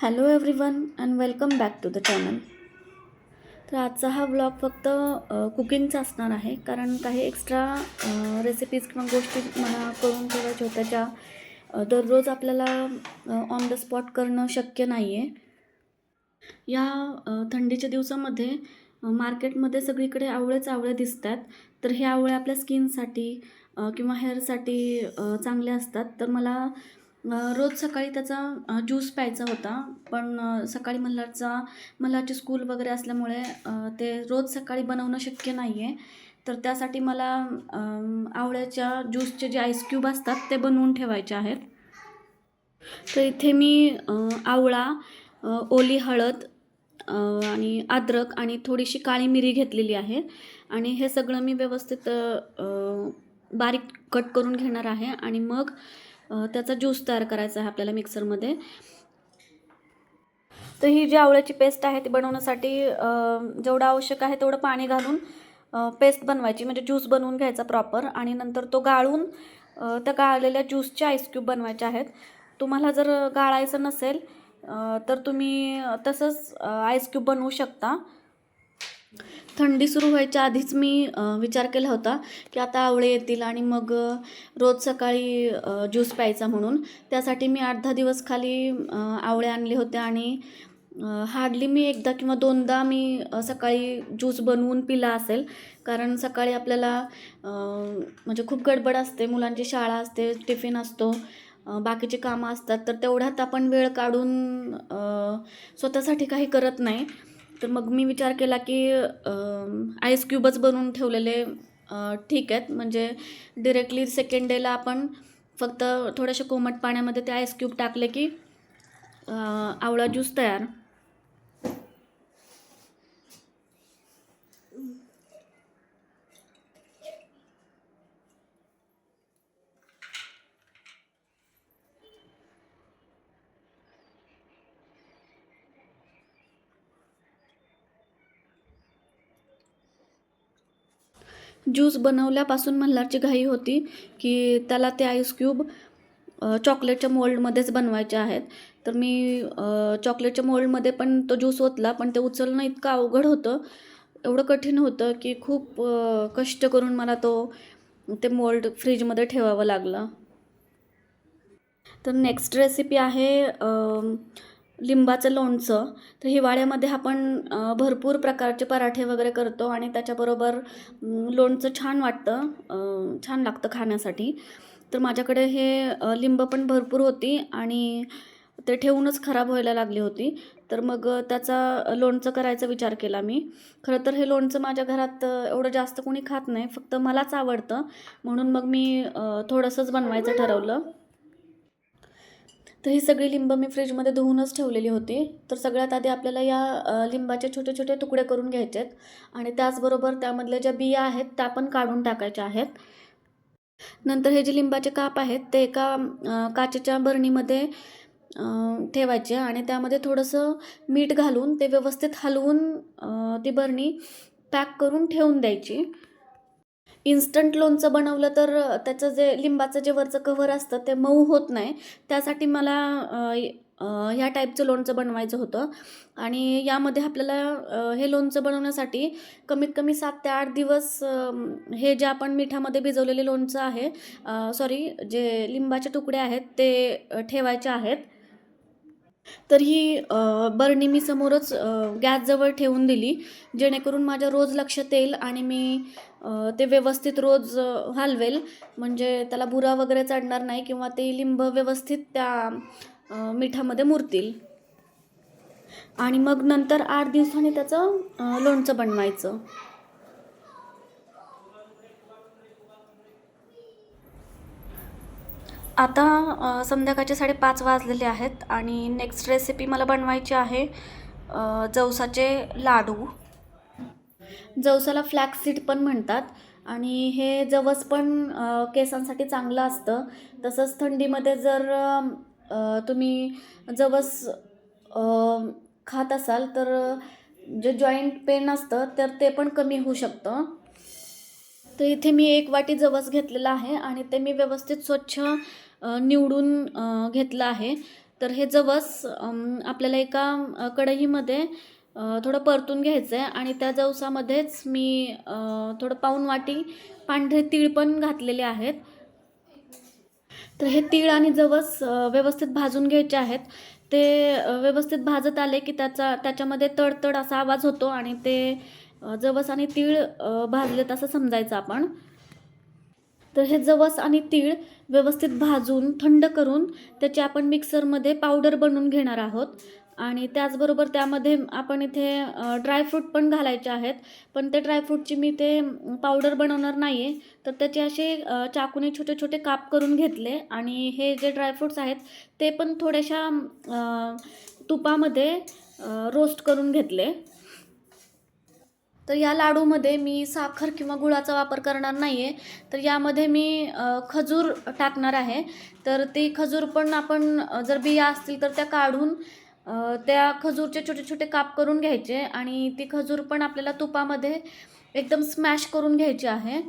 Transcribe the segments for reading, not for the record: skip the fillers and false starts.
Hello everyone and welcome back to the channel. तर आजचा हा व्लॉग फक्त कुकिंगचा असणार आहे, कारण काही एक्स्ट्रा रेसिपीज किंवा गोष्टी मला करून ठेवायच्या होत्या, ज्या दररोज आपल्याला ऑन द स्पॉट करणं शक्य नाही आहे. या थंडीच्या दिवसामध्ये मार्केटमध्ये सगळीकडे आवळेच आवळे दिसत आहेत. तर हे आवळे आपल्या स्किनसाठी किंवा हेअरसाठी चांगले असतात. तर मला रोज सकाळी त्याचा ज्यूस प्यायचा होता, पण सकाळी मल्हारची स्कूल वगैरे असल्यामुळे ते रोज सकाळी बनवणं शक्य नाही आहे. तर त्यासाठी मला आवळ्याच्या ज्यूसचे जे आईस क्यूब असतात ते बनवून ठेवायचे आहेत. तर इथे मी आवळा, ओली हळद आणि अद्रक आणि थोडीशी काळी मिरी घेतलेली आहे आणि हे सगळं मी व्यवस्थित बारीक कट करून घेणार आहे आणि मग त्याचा ज्यूस तयार करायचा आहे आपल्याला मिक्सरमध्ये. तर ही जी आवळ्याची पेस्ट आहे ती बनवण्यासाठी जेवढं आवश्यक आहे तेवढं पाणी घालून पेस्ट बनवायची, म्हणजे ज्यूस बनवून घ्यायचा प्रॉपर, आणि नंतर तो गाळून त्या गाळलेल्या ज्यूसचे आईस क्यूब बनवायचे आहेत. तुम्हाला जर गाळायचं नसेल तर तुम्ही तसंच आईस क्यूब बनवू शकता. थंडी सुरू व्हायच्या आधीच मी विचार केला होता की आता आवळे येतील आणि मग रोज सकाळी ज्यूस प्यायचा म्हणून. त्यासाठी मी 8-10 दिवस खाली आवळे आणले होते आणि हार्डली मी एकदा किंवा दोनदा मी सकाळी ज्यूस बनवून पिला असेल, कारण सकाळी आपल्याला म्हणजे खूप गडबड असते, मुलांची शाळा असते, टिफिन असतो, बाकीची कामं असतात, तर तेवढ्यात आपण वेळ काढून स्वतःसाठी काही करत नाही. तर मग मी विचार केला की आईस क्यूबच बनवून ठेवलेले ठीक आहेत, म्हणजे डिरेक्टली सेकंड डेला आपण फक्त थोड्याशा कोमट पाण्यामध्ये ते आईस क्यूब टाकले की आवळा ज्यूस तयार. ज्यूस बनवल्यापासून मल्हारची घाई होती की त्याला ते आईस क्यूब चॉकलेटच्या मोल्डमध्येच बनवायचे आहेत. तर मी चॉकलेटच्या मोल्डमध्ये पण तो ज्यूस ओतला, पण ते उचलणं इतकं अवघड होतं, एवढं कठीण होतं की खूप कष्ट करून मला ते मोल्ड फ्रीजमध्ये ठेवावं लागलं. तर नेक्स्ट रेसिपी आहे लिंबाचं लोणचं. तर हिवाळ्यामध्ये आपण भरपूर प्रकारचे पराठे वगैरे करतो आणि त्याच्याबरोबर लोणचं छान वाटतं, छान लागतं खाण्यासाठी. तर माझ्याकडे हे लिंब पण भरपूर होती आणि ते ठेवूनच खराब व्हायला लागली होती. तर मग त्याचा लोणचं करायचा विचार केला मी. खरं तर हे लोणचं माझ्या घरात एवढं जास्त कोणी खात नाही, फक्त मलाच आवडतं, म्हणून मग मी थोडंसंच बनवायचं ठरवलं. तर ही सगळी लिंब मी फ्रीजमध्ये धुवूनच ठेवलेली होती. तर सगळ्यात आधी आपल्याला या लिंबाचे छोटे छोटे तुकडे करून घ्यायचे आहेत आणि त्याचबरोबर त्यामधल्या ज्या बिया आहेत त्या पण काढून टाकायच्या आहेत. नंतर हे जे लिंबाचे काप आहेत ते एका काचेच्या बरणीमध्ये ठेवायचे आणि त्यामध्ये थोडंसं मीठ घालून ते व्यवस्थित हलवून ती बरणी पॅक करून ठेवून द्यायची. इन्स्टंट लोणचं बनवलं तर त्याचं जे लिंबाचं जे वरचं कव्हर असतं ते मऊ होत नाही. त्यासाठी मला ह्या टाईपचं लोणचं बनवायचं होतं आणि यामध्ये आपल्याला हे लोणचं बनवण्यासाठी कमीत कमी 7 ते 8 दिवस हे जे आपण मिठामध्ये भिजवलेले लोणचं आहे, सॉरी, जे लिंबाचे तुकडे आहेत ते ठेवायचे आहेत. तर ही बरणी मी समोरच गॅसजवळ ठेवून दिली, जेणेकरून माझ्या रोज लक्षात येईल आणि मी ते व्यवस्थित रोज हलवेल, म्हणजे त्याला बुरा वगैरे चढणार नाही किंवा ते लिंब व्यवस्थित त्या मिठामध्ये मुरतील. आणि मग नंतर 8 दिवसांनी त्याचं लोणचं बनवायचं. आता संध्याकाळचे 5:30 वाजलेले आहेत आणि नेक्स्ट रेसिपी मला बनवायची आहे जवसाचे लाडू. जवसाला फ्लॅक्स सीड पण म्हणतात आणि हे जवस पण केसांसाठी चांगलं असतं. तसंच थंडीमध्ये जर तुम्ही जवस खात असाल तर जे जॉईंट पेन असतं तर ते पण कमी होऊ शकतं. तर इथे मी 1 वाटी जवस घेतलेला आहे आणि ते मी व्यवस्थित स्वच्छ निवडून घेतलं आहे. तर हे जवस आपल्याला एका कढईमध्ये थोडं परतून घ्यायचं आहे आणि त्या जवसामध्येच मी थोडं पाऊण वाटी पांढरे तीळ पण घातलेले आहेत. तर हे तीळ आणि जवस व्यवस्थित भाजून घ्यायचे आहेत. ते व्यवस्थित भाजत आले की त्याच्यामध्ये तडतड असा आवाज होतो आणि ते जवस आणि तीळ भाजलेत असं समजायचं आपण. तर हे जवस आणि तीळ व्यवस्थित भाजून थंड करून त्याची आपण मिक्सरमध्ये पावडर बनवून घेणार आहोत. आणि त्याचबरोबर त्यामध्ये आपण इथे ड्रायफ्रूट पण घालायचे आहेत. पण ते ड्रायफ्रूटची मी ते पावडर बनवणार नाही आहे. तर त्याचे असे चाकूने छोटे छोटे काप करून घेतले आणि हे जे ड्रायफ्रूट्स आहेत ते पण थोड्याशा तुपामध्ये रोस्ट करून घेतले. तर या लाडूमध्ये मी साखर किंवा गुळाचा वापर करणार नाही आहे. तर यामध्ये मी खजूर टाकणार आहे. तर ती खजूर पण आपण जर बिया असतील तर त्या काढून त्या खजूरचे छोटे छोटे काप करून घ्यायचे आणि ती खजूर पण आपल्याला तुपामध्ये एकदम स्मॅश करून घ्यायची आहे.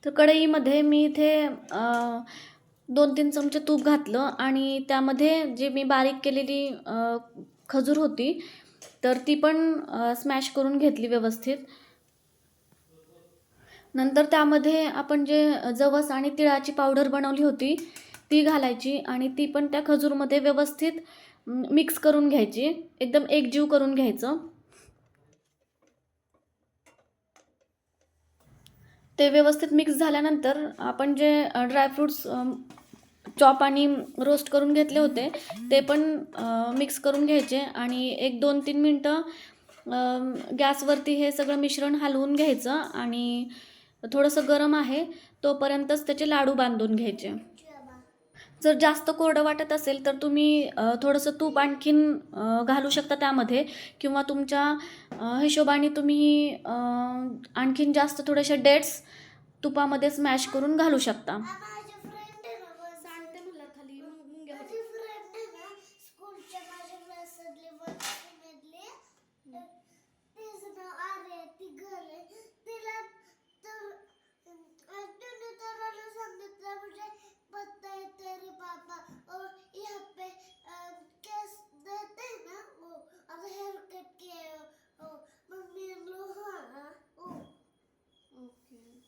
तर कढईमध्ये मी इथे 2-3 चमचे तूप घातलं आणि त्यामध्ये जे मी बारीक केलेली खजूर होती तर ती पण स्मॅश करून घेतली व्यवस्थित. नंतर त्यामध्ये आपण जे जवस आणि तिळाची पावडर बनवली होती ती घालायची आणि ती पण त्या खजूरमध्ये व्यवस्थित मिक्स करून घ्यायची, एकदम एकजीव करून घ्यायचं. ते व्यवस्थित मिक्स झाल्यानंतर आपण जे ड्रायफ्रूट्स चॉप आणि रोस्ट करून घेतले होते ते पण मिक्स करून घ्यायचे आणि एक 2-3 मिनटं गॅसवरती हे सगळं मिश्रण हलवून घ्यायचं आणि थोडंसं गरम आहे तोपर्यंतच त्याचे लाडू बांधून घ्यायचे. जर जास्त कोरडं वाटत असेल तर तुम्ही थोडंसं तूप आणखीन घालू शकता त्यामध्ये किंवा तुमच्या हिशोबाने तुम्ही आणखीन जास्त थोडेसे डेट्स तुपामध्ये स्मॅश करून घालू शकता.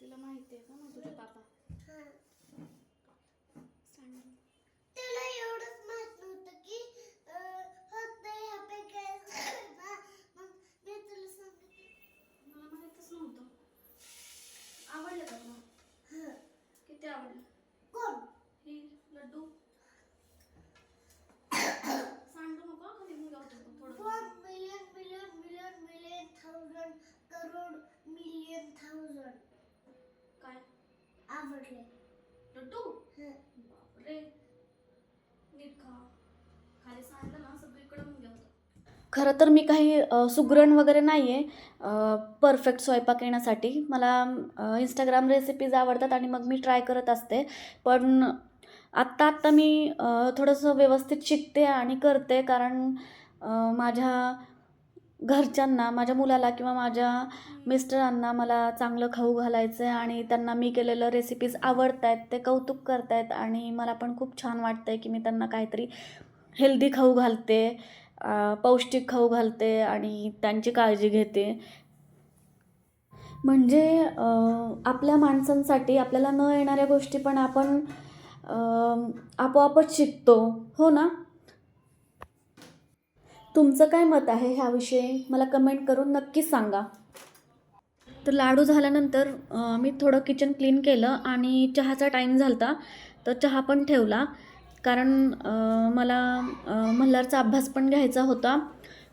तिला माहिती आहे का मग तुझे पापा? त्याला एवढंच माहित नव्हतं की फक्त ह्या पे काय ना मग मी तुला सांगितलं. मला माहीतच नव्हतं. आवडलं का तुला? किती आवडलं? कोण? हे लड्डू. सांडू नको खाली मुंग्या होतं थोडं. 1 million million million million thousand crore million thousand. काय आवडले लड्डू? बापरे, नीट खा. खाली सांडलं ना सगळीकडे मुंग्या होतं. खरं तर मी काही सुगरण वगैरे नाही आहे परफेक्ट स्वयंपाक येण्यासाठी. मला इंस्टाग्राम रेसिपीज आवडतात आणि मग मी ट्राय करत असते. पण आत्ता मी थोडंसं व्यवस्थित शिकते आणि करते कारण माझ्या घरच्यांना, माझ्या मुलाला किंवा माझ्या मिस्टरांना मला चांगलं खाऊ घालायचं आहे आणि त्यांना मी केलेलं रेसिपीज आवडत आहेत, ते कौतुक करत आहेत आणि मला पण खूप छान वाटतं आहे की मी त्यांना काहीतरी हेल्दी खाऊ घालते, पौष्टिक खाऊ घालते आणि त्यांची काळजी घेते. म्हणजे आपल्या माणसांसाठी आपल्याला न येणाऱ्या गोष्टी पण आपण आपोआपच शिकतो, हो ना? तुमचं काय मत आहे ह्याविषयी मला कमेंट करून नक्कीच सांगा. तर लाडू झाल्यानंतर मी थोडं किचन क्लीन केलं आणि चहाचा टाईम झाला होता तर चहा पण ठेवला कारण मला मल्हारचा अभ्यास पण घ्यायचा होता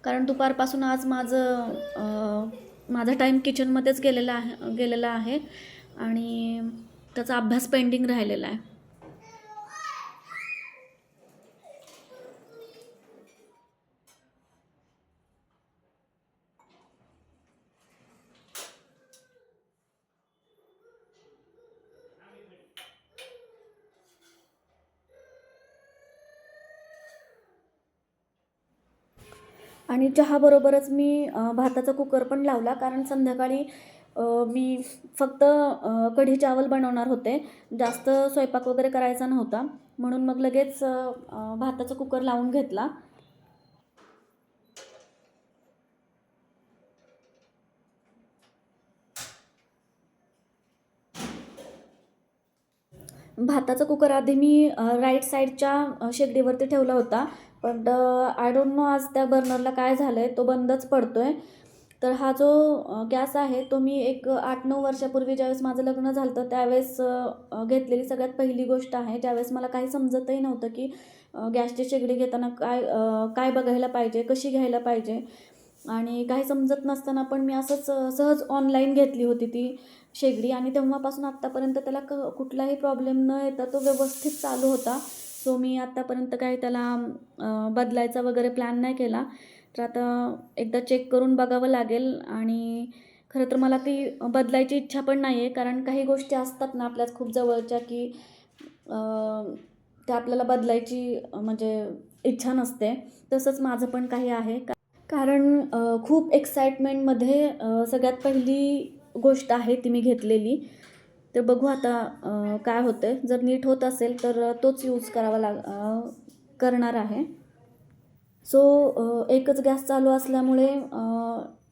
कारण दुपारपासून आज माझा टाईम किचनमध्येच गेलेला आहे आणि त्याचा अभ्यास पेंडिंग राहिलेला आहे. आणि चहाबरोबरच मी भाताचा कुकर पण लावला, कारण संध्याकाळी मी फक्त कढी चावल बनवणार होते. जास्त स्वयंपाक वगैरे करायचा नव्हता, म्हणून मग लगेच भाताचा कुकर लावून घेतला. भाताचा कुकर आधी मी राईट साईडच्या शेगडीवरती ठेवला होता, पण आय डोंट नो आज त्या बर्नरला काय झालं आहे, तो बंदच पडतो आहे. तर हा जो गॅस आहे तो मी एक 8-9 वर्षापूर्वी ज्यावेळेस माझं लग्न झालं होतं त्यावेळेस घेतलेली सगळ्यात पहिली गोष्ट आहे. ज्यावेळेस मला काही समजतही नव्हतं की गॅसची शेगडी घेताना काय बघायला पाहिजे, कशी घ्यायला पाहिजे, आणि काही समजत नसताना पण मी असंच सहज ऑनलाईन घेतली होती ती शेगडी, आणि तेव्हापासून आत्तापर्यंत त्याला कुठलाही प्रॉब्लेम न येता तो व्यवस्थित चालू होता. सो मी आत्तापर्यंत काही त्याला बदलायचा वगैरे प्लॅन नाही केला. तर आता एकदा चेक करून बघावं लागेल, आणि खरं तर मला ती बदलायची इच्छा पण नाही आहे, कारण काही गोष्टी असतात ना आपल्याच खूप जवळच्या की त्या आपल्याला बदलायची म्हणजे इच्छा नसते. तसंच माझं पण काही आहे, कारण खूप एक्साइटमेंटमध्ये सगळ्यात पहिली गोष्ट आहे ती मी घेतलेली. तर बघू आता काय होतं. जर नीट होत असेल तर तोच यूज करणार आहे. सो एकच गॅस चालू असल्यामुळे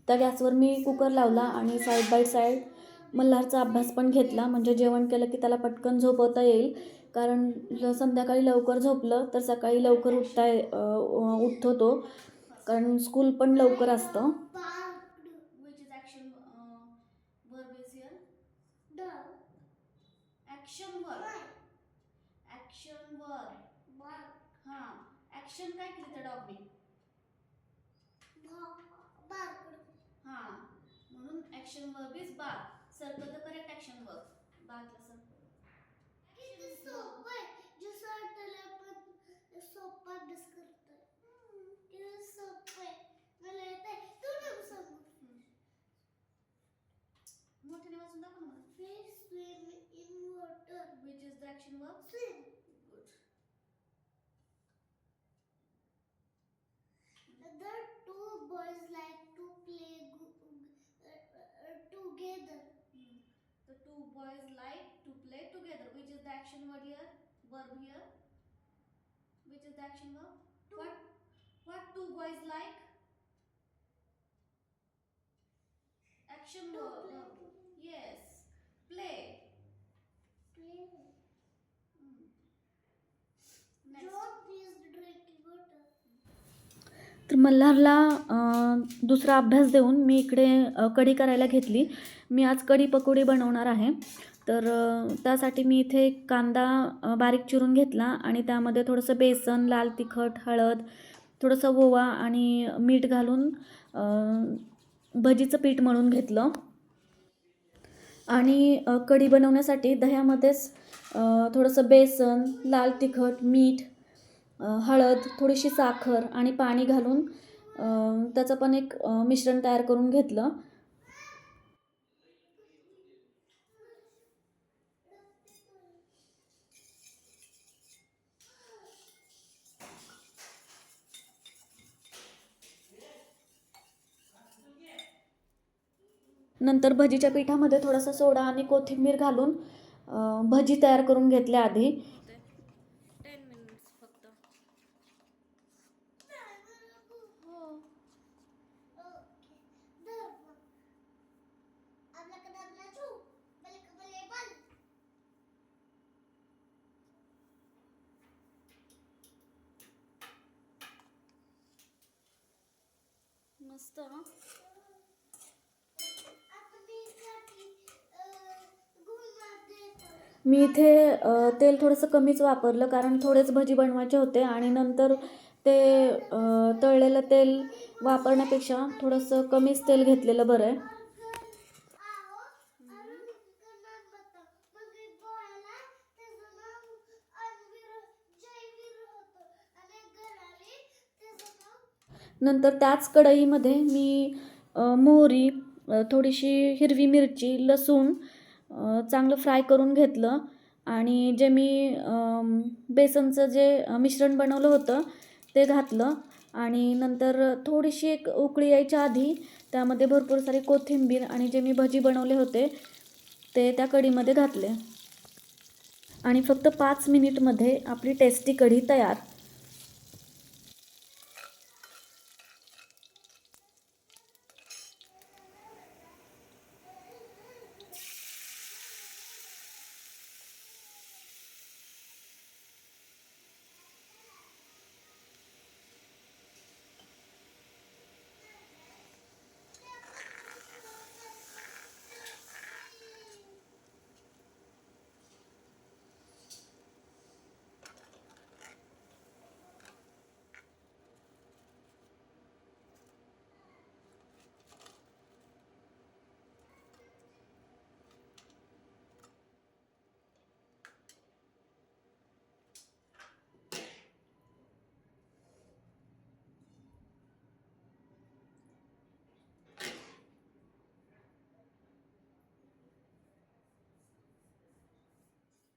त्या गॅसवर मी कुकर लावला आणि साईड बाय साईड मल्हारचा अभ्यास पण घेतला, म्हणजे जेवण केलं की त्याला पटकन झोपवता येईल. कारण संध्याकाळी लवकर झोपलं तर सकाळी लवकर उठतो तो, कारण स्कूल पण लवकर असतं. Which is action verb is here? Dog. Action verb. Action verb. Bark. हां. Action काय केली त्या डॉगने? Bark. हां. म्हणून action verb is bark. Circle the correct action verb. Barkला circle. किती सोपं आहे. जसं वाटलं आपण सोपा अभ्यास करतोय. किती सोपं आहे. मला येतंय. तू नको सांगू. मोठ्याने वाचून दाखव ना मला. Fish swim in water. Which is the action verb? Swim. Good. The two boys like to play together. The two boys like to play together. Which is the action word here? Verb here. Which is the action verb? What two boys like? Action verb. Yes. Play. Next. John is drinking water. तर मल्हारला दुसरा अभ्यास देऊन मी इकडे कढी करायला घेतली. मी आज कढी पकोडी बनवणार आहे. तर त्यासाठी मी इथे कांदा बारीक चिरून घेतला आणि त्यामध्ये थोडंसं बेसन, लाल तिखट, हळद, थोडंसं ओवा आणि मीठ घालून भजीचं पीठ मळून घेतलं. आणि कढी बनवण्यासाठी दह्यामध्येच थोडंसं बेसन, लाल तिखट, मीठ, हळद, थोडीशी साखर आणि पाणी घालून त्याचं पण एक मिश्रण तयार करून घेतलं. नंतर भजीच्या पिठामध्ये थोडासा सोडा आणि कोथिंबीर घालून भजी तयार करून घेतल्या आधी. 10 मिनिट्स फक्त. मस्त. मी इथे तेल थोडंसं कमीच वापरलं, कारण थोडेच भजी बनवायचे होते आणि नंतर ते तळलेलं तेल वापरण्यापेक्षा थोडंसं कमीच तेल घेतलेलं बरं आहे. नंतर त्याच कढईमध्ये मी मोहरी, थोडीशी हिरवी मिरची, लसूण चांगलं फ्राय करून घेतलं, आणि जे मी बेसनचं जे मिश्रण बनवलं होतं ते घातलं आणि नंतर थोडीशी एक उकळी यायच्या आधी त्यामध्ये भरपूर सारी कोथिंबीर आणि जे मी भजी बनवले होते ते त्या कढीमध्ये घातले आणि फक्त 5 मिनिटमध्ये आपली टेस्टी कढी तयार.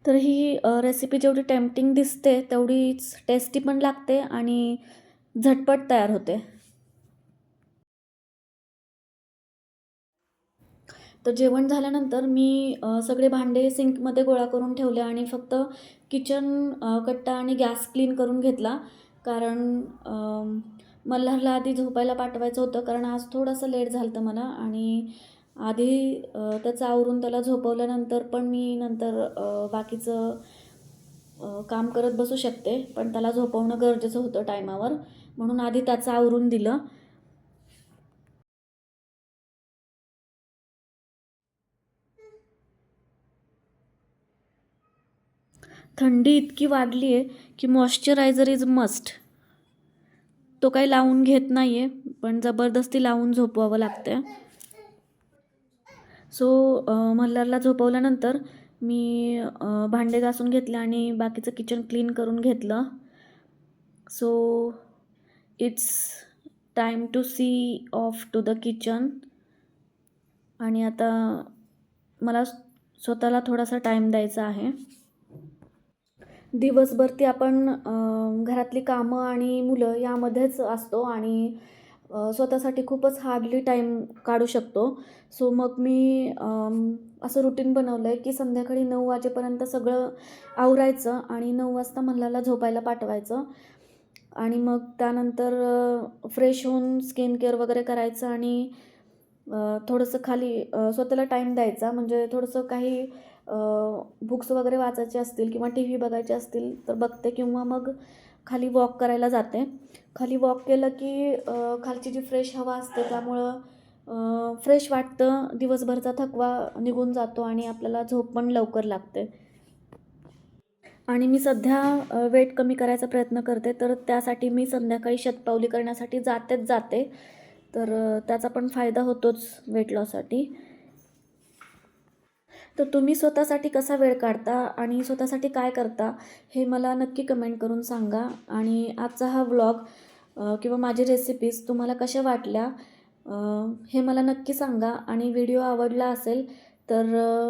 तर ही रेसिपी जेवढी टेम्पटिंग दिसते तेवढीच टेस्टी पण लागते आणि झटपट तयार होते. तर जेवण झाल्यानंतर मी सगळे भांडे सिंकमध्ये गोळा करून ठेवले आणि फक्त किचन कट्टा आणि गॅस क्लीन करून घेतला. कारण मल्हारला आधी झोपायला पाठवायचं होतं, कारण आज थोडंसं लेट झालं होतं मला आणि आधी त्याचं आवरून त्याला झोपवल्यानंतर पण मी नंतर बाकीचं काम करत बसू शकते, पण त्याला झोपवणं गरजेचं होतं टायमावर, म्हणून आधी त्याचं आवरून दिलं. थंडी इतकी वाढली आहे की मॉइश्चरायझर इज मस्ट. तो काही लावून घेत नाही आहे, पण जबरदस्ती लावून झोपवावं लागतं. सो मल्हारला झोपवल्यानंतर मी भांडे घासून घेतले आणि बाकीचं किचन क्लीन करून घेतलं. So it's time to see of to the kitchen. आणि आता मला स्वतःला थोडासा टाईम द्यायचा आहे. दिवसभर ती आपण घरातली कामं आणि मुलं यामध्येच असतो आणि स्वतःसाठी खूपच हार्डली टाईम काढू शकतो. सो मग मी असं रुटीन बनवलं आहे की संध्याकाळी 9 वाजेपर्यंत सगळं आवरायचं आणि 9 वाजता मल्हारला झोपायला पाठवायचं आणि मग त्यानंतर फ्रेश होऊन स्किन केअर वगैरे करायचं आणि थोडंसं खाली स्वतःला टाईम द्यायचा. म्हणजे थोडंसं काही बुक्स वगैरे वाचायचे असतील किंवा टी व्ही बघायचे असतील तर बघते किंवा मग खाली वॉक करायला जाते. खाली वॉक केलं की खालची जी फ्रेश हवा असते त्यामुळं फ्रेश वाटतं, दिवसभरचा थकवा निघून जातो आणि आपल्याला झोप पण लवकर लागते. आणि मी सध्या वेट कमी करायचा प्रयत्न करते, तर त्यासाठी मी संध्याकाळी शतपावली करण्यासाठी जाते. तर त्याचा पण फायदा होतोच वेट लॉससाठी. तर तुम्ही स्वतःसाठी कसा वेळ काढता आणि स्वतःसाठी काय करता हे मला नक्की कमेंट करून सांगा. आणि आजचा हा व्लॉग किंवा माझी रेसिपीज तुम्हाला कशा वाटल्या हे मला नक्की सांगा. आणि व्हिडिओ आवडला असेल तर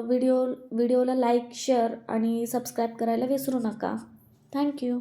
व्हिडिओला लाईक, शेअर आणि सबस्क्राईब करायला विसरू नका. थँक्यू.